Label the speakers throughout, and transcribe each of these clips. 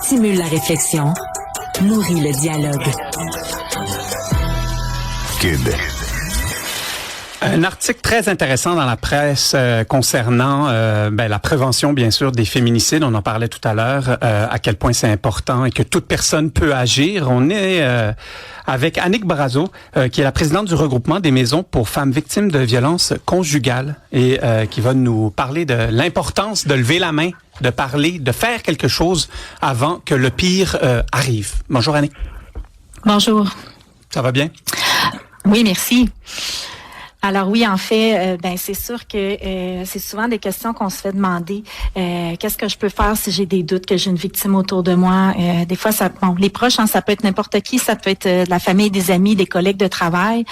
Speaker 1: stimule la réflexion, nourrit le dialogue.
Speaker 2: Cube.
Speaker 3: Un article très intéressant dans la presse concernant la prévention, bien sûr, des féminicides. On en parlait tout à l'heure, à quel point c'est important et que toute personne peut agir. On est avec Annick Brazo, qui est la présidente du regroupement des maisons pour femmes victimes de violences conjugales et qui va nous parler de l'importance de lever la main, de parler, de faire quelque chose avant que le pire arrive. Bonjour Annick.
Speaker 4: Bonjour.
Speaker 3: Ça va bien?
Speaker 4: Oui, merci. Alors oui, en fait, c'est sûr que c'est souvent des questions qu'on se fait demander. Qu'est-ce que je peux faire si j'ai des doutes que j'ai une victime autour de moi? Des fois, les proches, ça peut être n'importe qui, ça peut être la famille, des amis, des collègues de travail.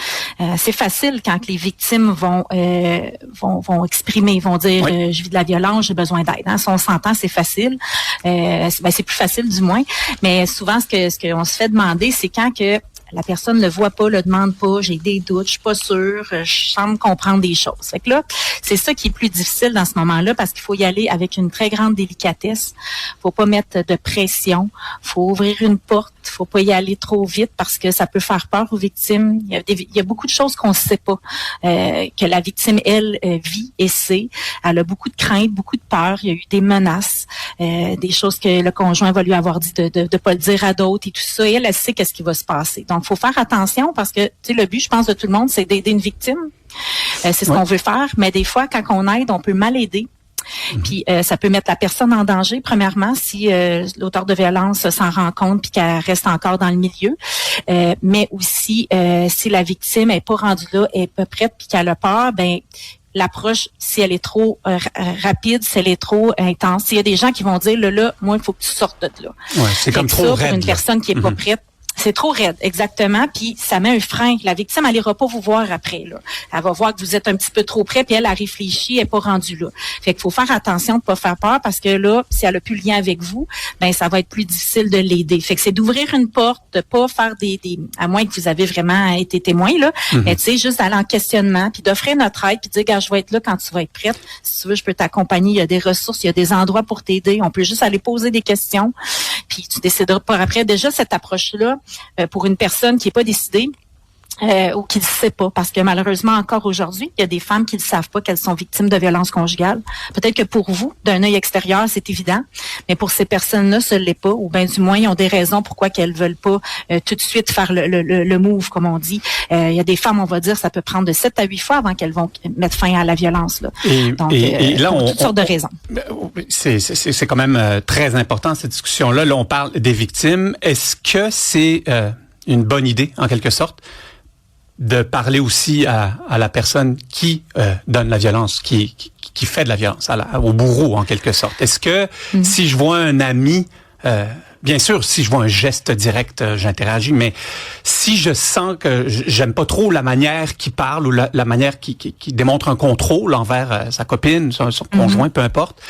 Speaker 4: C'est facile quand les victimes vont exprimer, vont dire
Speaker 3: oui.
Speaker 4: Je vis de la violence, j'ai besoin d'aide. Hein? Si on s'entend, c'est facile. C'est plus facile du moins. Mais souvent, ce qu'on se fait demander, c'est quand que la personne le voit pas, le demande pas, j'ai des doutes, je suis pas sûre, je semble comprendre des choses. Fait que là, c'est ça qui est plus difficile dans ce moment-là parce qu'il faut y aller avec une très grande délicatesse. Faut pas mettre de pression, faut ouvrir une porte, faut pas y aller trop vite parce que ça peut faire peur aux victimes. Il y a beaucoup de choses qu'on sait pas, que la victime, elle, vit et sait. Elle a beaucoup de craintes, beaucoup de peur. Il y a eu des menaces, des choses que le conjoint va lui avoir dit de pas le dire à d'autres et tout ça. Et elle sait qu'est-ce qui va se passer. Donc, faut faire attention parce que, tu sais, le but, je pense, de tout le monde, c'est d'aider une victime. C'est ce qu'on veut faire. Mais des fois, quand on aide, on peut mal aider. Puis ça peut mettre la personne en danger, premièrement, si l'auteur de violence s'en rend compte puis qu'elle reste encore dans le milieu. Mais aussi, si la victime est pas rendue là, est pas prête puis qu'elle a peur, l'approche, si elle est trop rapide, si elle est trop intense. Il y a des gens qui vont dire, là, moi, il faut que tu sortes de là.
Speaker 3: Ouais, c'est comme trop raide.
Speaker 4: Pour une personne qui est pas prête. C'est trop raide, exactement. Puis ça met un frein. La victime, elle ira pas vous voir après. Là. Elle va voir que vous êtes un petit peu trop près, puis elle a réfléchi, elle est pas rendue là. Fait qu'il faut faire attention de pas faire peur parce que là, si elle a plus le lien avec vous, ça va être plus difficile de l'aider. Fait que c'est d'ouvrir une porte, de pas faire des à moins que vous avez vraiment été témoin là. Mais tu sais, juste d'aller en questionnement, puis d'offrir notre aide, puis de dire, gars, je vais être là quand tu vas être prête. Si tu veux, je peux t'accompagner. Il y a des ressources, il y a des endroits pour t'aider. On peut juste aller poser des questions, puis tu décideras par après. Déjà cette approche-là. Pour une personne qui n'est pas décidée ou qui ne le sait pas, parce que malheureusement encore aujourd'hui, il y a des femmes qui ne savent pas qu'elles sont victimes de violences conjugales. Peut-être que pour vous, d'un œil extérieur, c'est évident, mais pour ces personnes-là, ce ne l'est pas, ou bien du moins, ils ont des raisons pourquoi qu'elles veulent pas tout de suite faire le move, comme on dit. Il y a des femmes, on va dire, ça peut prendre de 7 à 8 fois avant qu'elles vont mettre fin à la violence. Là. Donc, et là, pour toutes sortes de raisons.
Speaker 3: C'est quand même très important, cette discussion-là. Là, on parle des victimes. Est-ce que c'est une bonne idée, en quelque sorte, de parler aussi à la personne qui donne la violence, qui fait de la violence, au bourreau en quelque sorte. Est-ce que si je vois un ami, bien sûr, si je vois un geste direct, j'interagis, mais si je sens que j'aime pas trop la manière qu'il parle ou la manière qui démontre un contrôle envers sa copine, son conjoint, peu importe,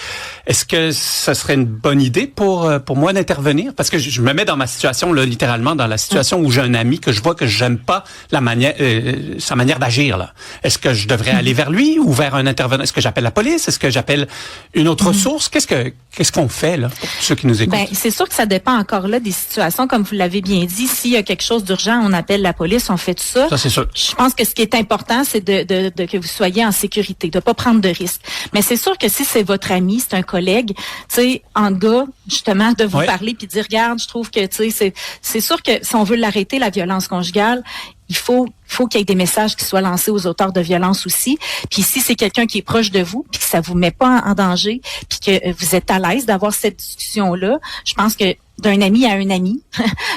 Speaker 3: est-ce que ce serait une bonne idée pour moi d'intervenir? Parce que je me mets dans ma situation, là, littéralement, dans la situation où j'ai un ami que je vois que j'aime pas sa manière d'agir, là. Est-ce que je devrais aller vers lui ou vers un intervenant? Est-ce que j'appelle la police? Est-ce que j'appelle une autre ressource? Qu'est-ce qu'on fait, là, pour ceux qui nous écoutent?
Speaker 4: C'est sûr que ça dépend encore là des situations. Comme vous l'avez bien dit, s'il y a quelque chose d'urgent, on appelle la police, on fait tout ça.
Speaker 3: Ça, c'est sûr.
Speaker 4: Je pense que ce qui est important, c'est de que vous soyez en sécurité, de pas prendre de risques. Mais c'est sûr que si c'est votre ami, c'est un collègue, tu sais, en gars, justement, de vous parler puis de dire, regarde, je trouve que, tu sais, c'est sûr que si on veut l'arrêter, la violence conjugale, il faut qu'il y ait des messages qui soient lancés aux auteurs de violence aussi. Puis si c'est quelqu'un qui est proche de vous, puis que ça vous met pas en danger, puis que vous êtes à l'aise d'avoir cette discussion-là, je pense que d'un ami à un ami,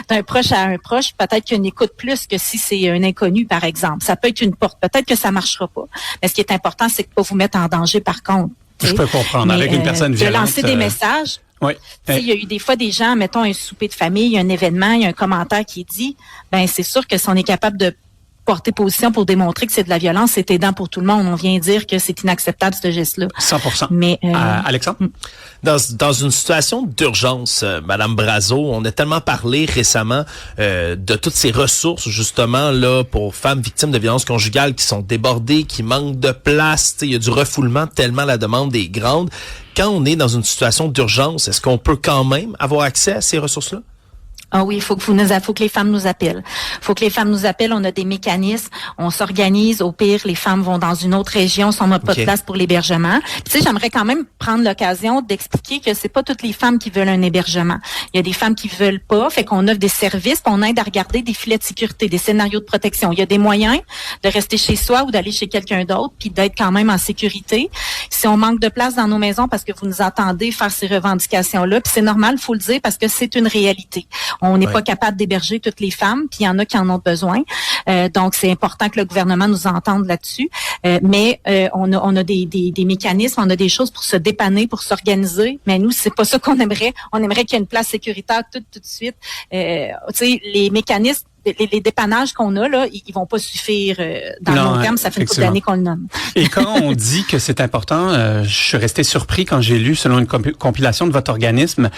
Speaker 4: d'un proche à un proche, peut-être qu'il y a une écoute plus que si c'est un inconnu, par exemple. Ça peut être une porte. Peut-être que ça marchera pas. Mais ce qui est important, c'est de pas vous mettre en danger, par contre.
Speaker 3: Je peux comprendre. Avec une personne violente.
Speaker 4: De lancer des messages.
Speaker 3: Oui.
Speaker 4: Il y a eu des fois des gens, mettons un souper de famille, un événement, il y a un commentaire qui est dit, c'est sûr que si on est capable de porter position pour démontrer que c'est de la violence, c'est aidant pour tout le monde. On vient dire que c'est inacceptable, ce geste-là.
Speaker 3: 100%.
Speaker 4: Mais,
Speaker 3: Alexandre?
Speaker 2: Dans une situation d'urgence, Madame Brazeau, on a tellement parlé récemment de toutes ces ressources, justement, là, pour femmes victimes de violences conjugales qui sont débordées, qui manquent de place. Il y a du refoulement tellement la demande est grande. Quand on est dans une situation d'urgence, est-ce qu'on peut quand même avoir accès à ces ressources-là?
Speaker 4: Ah oui, faut que les femmes nous appellent. Faut que les femmes nous appellent. On a des mécanismes. On s'organise. Au pire, les femmes vont dans une autre région si on n'a pas de place pour l'hébergement. Puis, tu sais, j'aimerais quand même prendre l'occasion d'expliquer que c'est pas toutes les femmes qui veulent un hébergement. Il y a des femmes qui veulent pas. Fait qu'on offre des services. On aide à regarder des filets de sécurité, des scénarios de protection. Il y a des moyens de rester chez soi ou d'aller chez quelqu'un d'autre puis d'être quand même en sécurité. Si on manque de place dans nos maisons parce que vous nous entendez faire ces revendications-là, puis c'est normal, faut le dire parce que c'est une réalité. On n'est pas capable d'héberger toutes les femmes, puis il y en a qui en ont besoin. Donc, c'est important que le gouvernement nous entende là-dessus. Mais on a des mécanismes, on a des choses pour se dépanner, pour s'organiser. Mais nous, c'est pas ça qu'on aimerait. On aimerait qu'il y ait une place sécuritaire tout de suite. Tu sais, les mécanismes, les dépannages qu'on a, là, ils vont pas suffire dans le long terme. Ça fait une couple d'années qu'on le nomme.
Speaker 3: Et quand on dit que c'est important, je suis resté surpris quand j'ai lu, selon une compilation de votre organisme,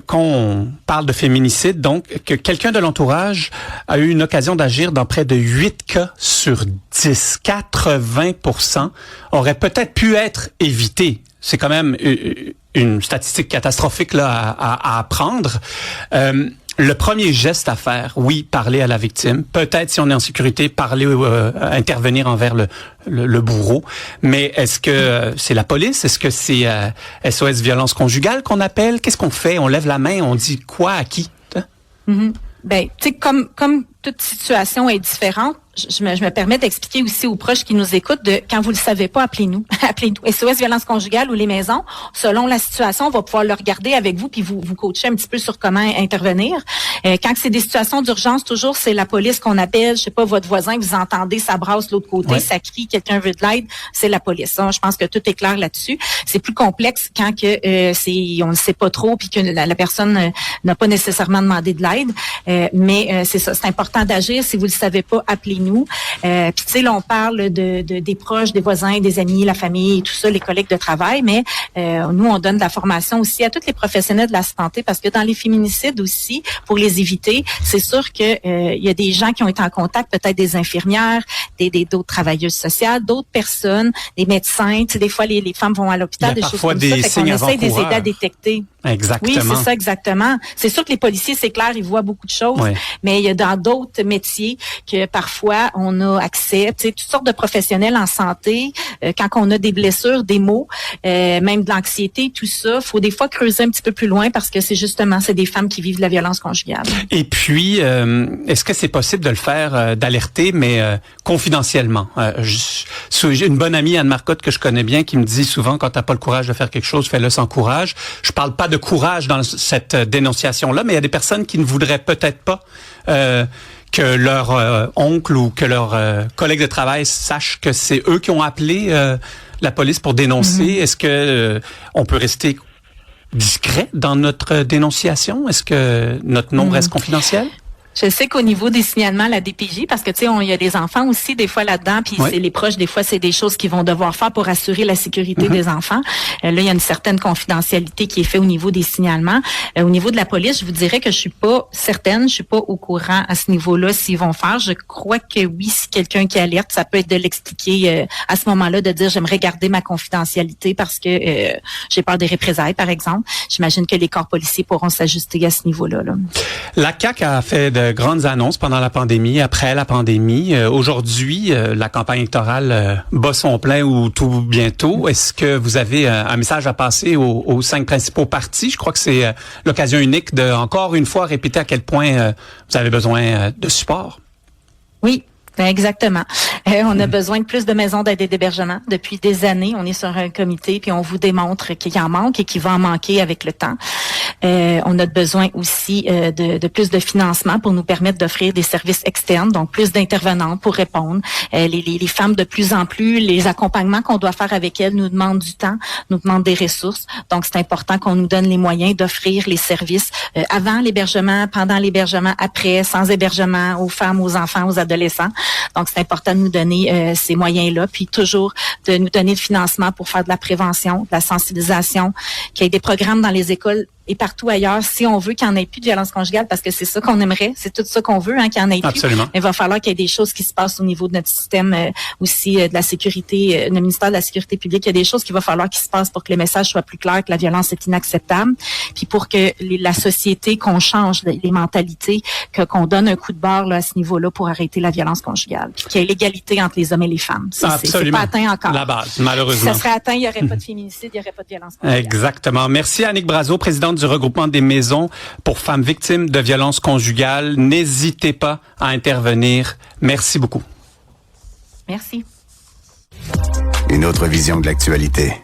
Speaker 3: qu'on parle de féminicide, donc que quelqu'un de l'entourage a eu une occasion d'agir dans près de 8 cas sur 10. 80% auraient peut-être pu être évités. C'est quand même une statistique catastrophique là à apprendre. Le premier geste à faire, oui, parler à la victime. Peut-être, si on est en sécurité, parler, intervenir envers le bourreau. Mais est-ce que c'est la police? Est-ce que c'est SOS violence conjugale qu'on appelle? Qu'est-ce qu'on fait? On lève la main, on dit quoi à qui?
Speaker 4: Mm-hmm. Ben, tu sais, comme toute situation est différente, je me permets d'expliquer aussi aux proches qui nous écoutent quand vous le savez pas, appelez-nous. Appelez-nous. SOS violence conjugale ou les maisons, selon la situation, on va pouvoir le regarder avec vous puis vous coacher un petit peu sur comment intervenir. Quand c'est des situations d'urgence, toujours c'est la police qu'on appelle. Je sais pas, votre voisin, vous entendez, ça brasse de l'autre côté, ça crie, quelqu'un veut de l'aide, c'est la police. Ça, je pense que tout est clair là-dessus. C'est plus complexe quand on ne sait pas trop puis que la personne n'a pas nécessairement demandé de l'aide. Mais c'est ça, c'est important d'agir. Si vous le savez pas, appelez-nous. Puis tu sais, là, on parle des proches, des voisins, des amis, la famille et tout ça, les collègues de travail, mais nous, on donne de la formation aussi à tous les professionnels de la santé parce que dans les féminicides aussi, pour les éviter, c'est sûr que il y a des gens qui ont été en contact, peut-être des infirmières, d'autres travailleuses sociales, d'autres personnes, des médecins. Tu sais, des fois, les femmes vont à l'hôpital, des choses comme ça. Fait qu'on essaie de les aider à détecter.
Speaker 3: Exactement.
Speaker 4: Oui, c'est ça, exactement. C'est sûr que les policiers, c'est clair, ils voient beaucoup de choses, mais il y a dans d'autres métiers que parfois on a accès, tu sais, toutes sortes de professionnels en santé, quand on a des blessures, des maux, même de l'anxiété, tout ça, faut des fois creuser un petit peu plus loin parce que c'est des femmes qui vivent de la violence conjugale.
Speaker 3: Et puis, est-ce que c'est possible de le faire, d'alerter, mais confidentiellement? J'ai une bonne amie, Anne Marcotte, que je connais bien, qui me dit souvent, quand t'as pas le courage de faire quelque chose, fais-le sans courage. Je parle pas de courage dans cette dénonciation-là, mais il y a des personnes qui ne voudraient peut-être pas que leur oncle ou que leur collègue de travail sache que c'est eux qui ont appelé la police pour dénoncer. Mm-hmm. Est-ce que on peut rester discret dans notre dénonciation? Est-ce que notre nom reste confidentiel?
Speaker 4: Je sais qu'au niveau des signalements à la DPJ, parce que tu sais, il y a des enfants aussi des fois là-dedans, puis c'est les proches, des fois c'est des choses qu'ils vont devoir faire pour assurer la sécurité des enfants. Là, il y a une certaine confidentialité qui est faite au niveau des signalements. Au niveau de la police, je vous dirais que je suis pas certaine, je suis pas au courant à ce niveau-là s'ils vont faire. Je crois que oui, si quelqu'un qui alerte, ça peut être de l'expliquer à ce moment-là, de dire j'aimerais garder ma confidentialité parce que j'ai peur des représailles, par exemple. J'imagine que les corps policiers pourront s'ajuster à ce niveau-là. Là.
Speaker 3: La CAQ a fait de grandes annonces pendant la pandémie, après la pandémie. Aujourd'hui, la campagne électorale bat son plein ou tout bientôt. Est-ce que vous avez un message à passer aux 5 principaux partis? Je crois que c'est l'occasion unique de, encore une fois, répéter à quel point vous avez besoin de support.
Speaker 4: Oui. Exactement. On a besoin de plus de maisons d'aide et d'hébergement. Depuis des années, on est sur un comité puis on vous démontre qu'il y en manque et qu'il va en manquer avec le temps. On a besoin aussi de plus de financement pour nous permettre d'offrir des services externes, donc plus d'intervenants pour répondre. Les femmes, de plus en plus, les accompagnements qu'on doit faire avec elles nous demandent du temps, nous demandent des ressources. Donc, c'est important qu'on nous donne les moyens d'offrir les services avant l'hébergement, pendant l'hébergement, après, sans hébergement, aux femmes, aux enfants, aux adolescents. Donc, c'est important de nous donner ces moyens-là, puis toujours de nous donner le financement pour faire de la prévention, de la sensibilisation, qu'il y ait des programmes dans les écoles et partout ailleurs, si on veut qu'il n'y en ait plus de violence conjugale, parce que c'est ça qu'on aimerait, c'est tout ça qu'on veut, qu'il n'y en ait plus.
Speaker 3: Absolument.
Speaker 4: Mais il va falloir qu'il y ait des choses qui se passent au niveau de notre système aussi de la sécurité, le ministère de la Sécurité publique. Il y a des choses qu'il va falloir qu'il se passe pour que le message soit plus clair, que la violence est inacceptable, puis pour que la société, qu'on change les mentalités, qu'on donne un coup de barre là, à ce niveau-là pour arrêter la violence conjugale, puis qu'il y ait l'égalité entre les hommes et les femmes. C'est pas atteint encore.
Speaker 3: La base, malheureusement.
Speaker 4: Si ça serait atteint, il n'y aurait pas de féminicide, il n'y aurait pas de violence conjugale.
Speaker 3: Exactement. Merci Annick Brazeau, présidente du regroupement des maisons pour femmes victimes de violences conjugales. N'hésitez pas à intervenir. Merci beaucoup.
Speaker 4: Merci.
Speaker 5: Une autre vision de l'actualité.